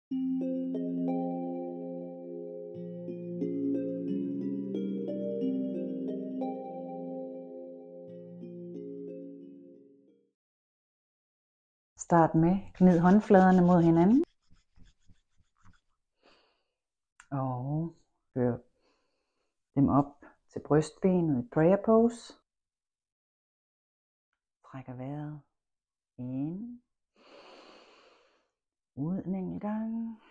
Start med gnid håndfladerne mod hinanden. Og før dem op til brystbenet i prayer pose. Trækker vejret ind. Ud en enkelt gang.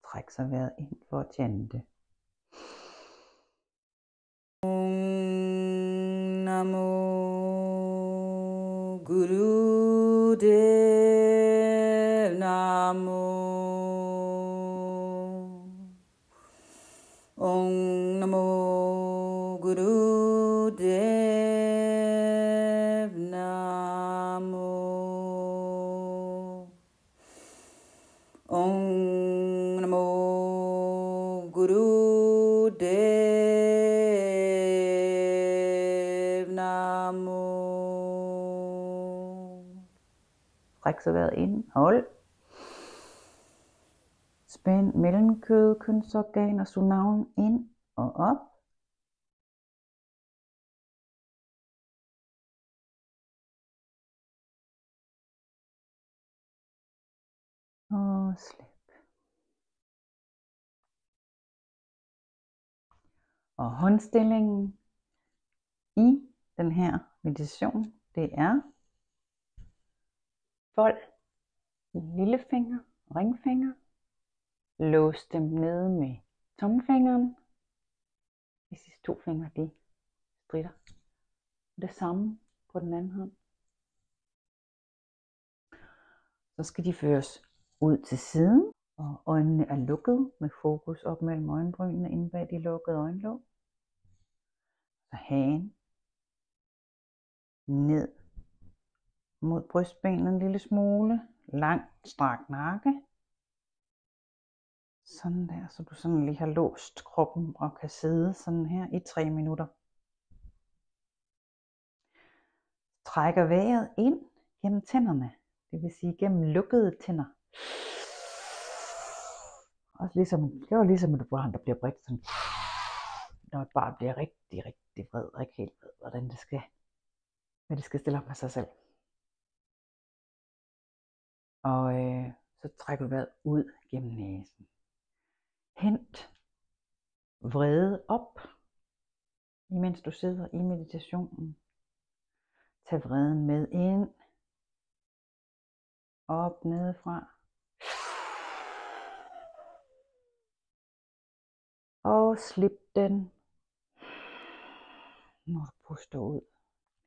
Træk så vejret ind for at chante. Om Namo Gurudev Namo. Om Namo Gurudev Namo. Om Namo Gurudev Namo. Træk så vejret ind. Hold. Spænd mellemkød, kønsorgan og sunaven ind og op. Og slip. Og håndstillingen i den her meditation, det er fold lillefinger og ringfinger. Lås dem nede med tommelfingeren. De sidste to fingre, de stritter. Det samme på den anden hånd. Så skal de føres ud til siden, og øjnene er lukket med fokus op mellem øjenbrynene inde bag de lukkede øjenlåg. Så hagen ned mod brystbenet en lille smule. Lang, strak nakke. Sådan der, så du sådan lige har låst kroppen og kan sidde sådan her i 3 minutter. Trækker vejret ind gennem tænderne, det vil sige gennem lukkede tænder. Også ligesom et barn, der bliver bredt sådan. Når et barn bliver rigtig vred, og ikke helt ved, hvad det skal stille op med sig selv. Og så trækker du vejret ud gennem næsen. Hent vrede op, imens du sidder i meditationen. Tag vreden med ind. Op nedefra. Og slip den, når du puster ud.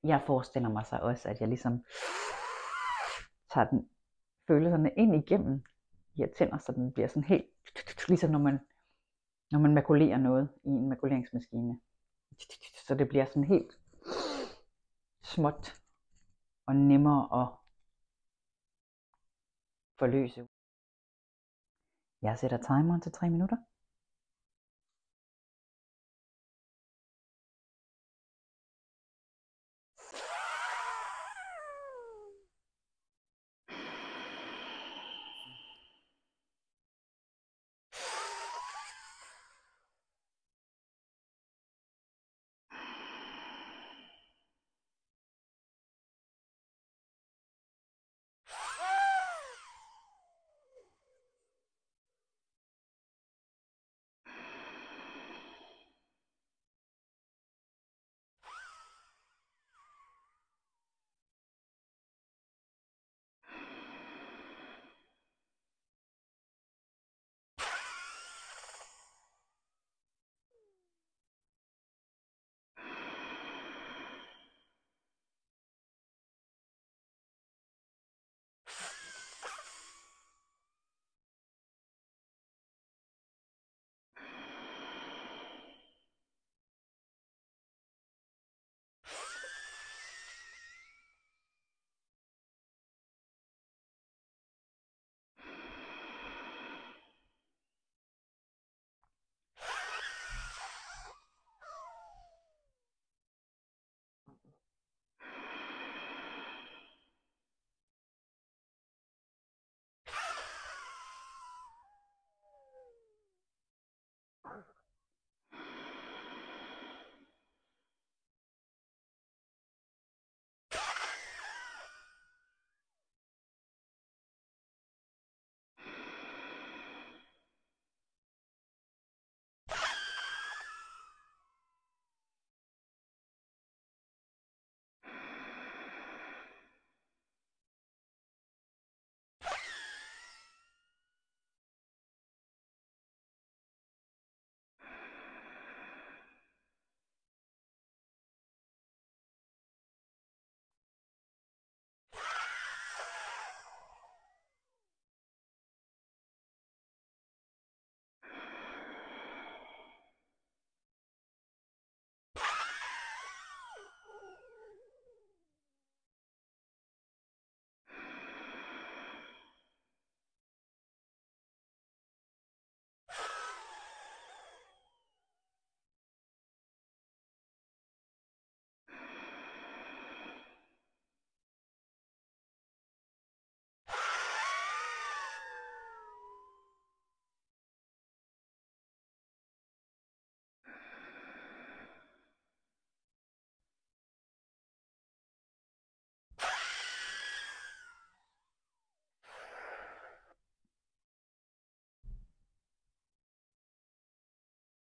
Jeg forestiller mig så også, at jeg ligesom tager følelserne ind igennem de her tænder, så den bliver sådan helt, ligesom når man makulerer noget i en makuleringsmaskine. Så det bliver sådan helt småt og nemmere at forløse. Jeg sætter timeren til 3 minutter.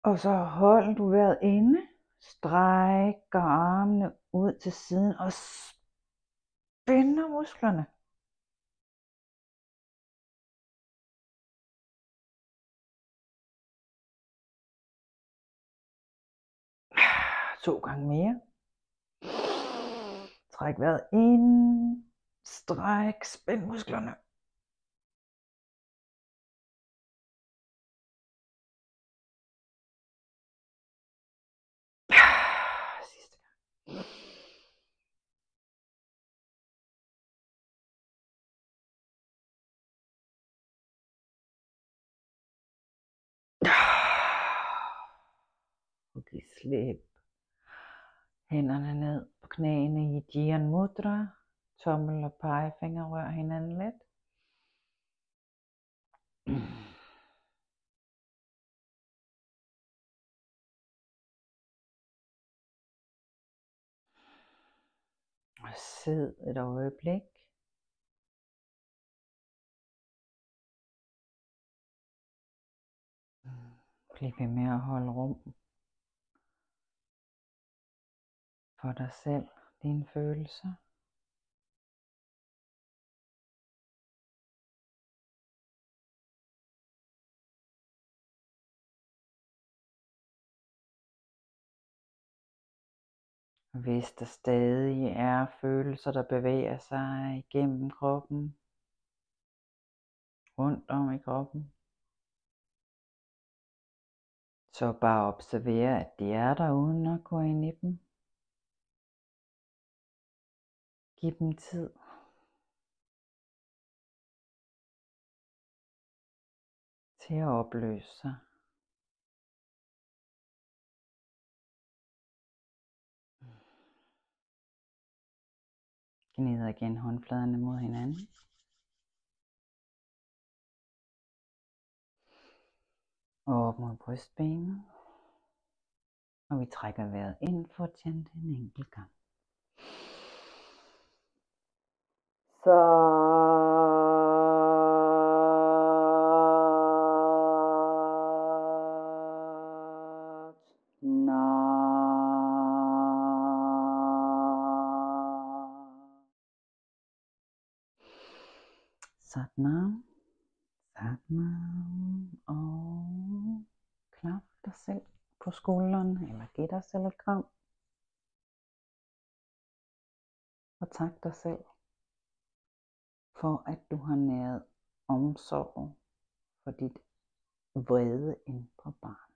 Og så hold du vejret inde. Strækker armene ud til siden og spænder musklerne. To gange mere. Træk vejret ind. Stræk, spænd musklerne. Sidste gang. Og giv slip. Hænderne ned på knæene i Dhyan Mudra. Tommel og pegefinger rør hinanden lidt. Og sid et øjeblik. Bliv ved med at holde rum for dig selv, dine følelser. Hvis der stadig er følelser, der bevæger sig igennem kroppen, rundt om i kroppen, så bare observer, at de er der uden at gå ind i dem. Giv dem tid. Til at opløse sig. Gnider igen håndfladerne mod hinanden. Og op mod brystbenet. Og vi trækker vejret ind for at tjente en enkelt gang. Satnam, Satnam, og klap dig selv på skulderen, eller giv dig selv et kram. Og tak dig selv for, at du har næret omsorg for dit vrede indre barn.